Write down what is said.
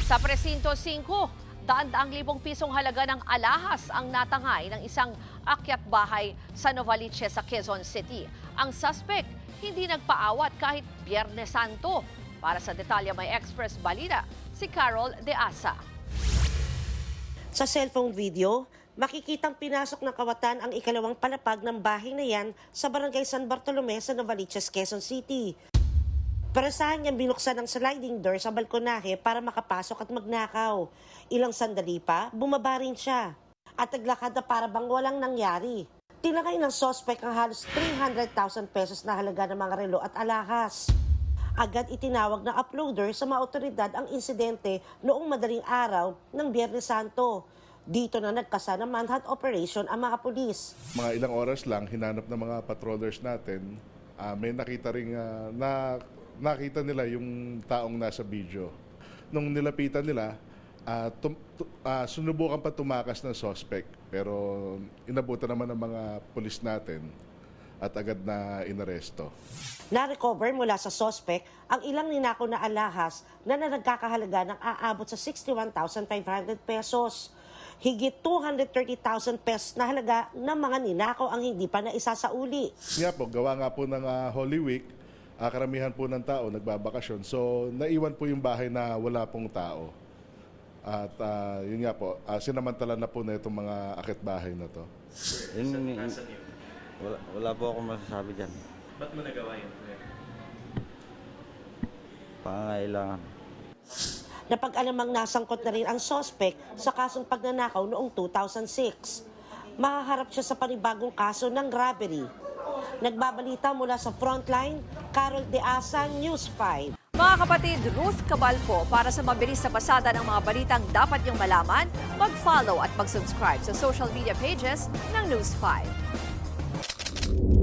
Sa Presinto 5, daan-daang libong pisong halaga ng alahas ang natangay ng isang akyat bahay sa Novaliches sa Quezon City. Ang suspect hindi nagpaawat kahit Biyernes Santo. Para sa detalye may Express Balita, si Carol De Asa. Sa cellphone video, makikitang pinasok ng kawatan ang ikalawang palapag ng bahay na yan sa barangay San Bartolome sa Novaliches, Quezon City. Parasahan niyang binuksan ang sliding door sa balkonahe para makapasok at magnakaw. Ilang sandali pa, bumaba rin siya. At naglakad na para bang walang nangyari. Tinangay ng suspect ang halos 300,000 pesos na halaga ng mga relo at alahas. Agad itinawag ng uploader sa mga otoridad ang insidente noong madaling araw ng Biyernes Santo. Dito na nagkasa ng manhunt operation ang mga pulis. Mga ilang oras lang, hinanap ng mga patrollers natin, may nakita rin nakita nila yung taong nasa video. Nung nilapitan nila, sunubukan pa tumakas ng suspect pero inabutan naman ng mga pulis natin at agad na inaresto. Na-recover mula sa suspect ang ilang ninako na alahas na nagkakahalaga ng aabot sa 61,500 pesos. Higit 230,000 pesos na halaga ng mga ninakaw ang hindi pa naisasauli. Nga po, gawa nga po ng Holy Week, karamihan po ng tao nagbabakasyon. So, naiwan po yung bahay na wala pong tao. At yun nga po, sinamantala na po na itong mga akit-bahay na to. Wala po akong masasabi dyan. Ba't mo nagawa yun? Pangangailangan. Napag-alamang nasangkot na rin ang suspect sa kasong pagnanakaw noong 2006. Mahaharap siya sa panibagong kaso ng robbery. Nagbabalita mula sa Frontline, Carol De Asa, News 5. Mga kapatid, Ruth Cabalco, para sa mabilis na pasada ng mga balitang dapat niyong malaman, mag-follow at mag-subscribe sa social media pages ng News 5.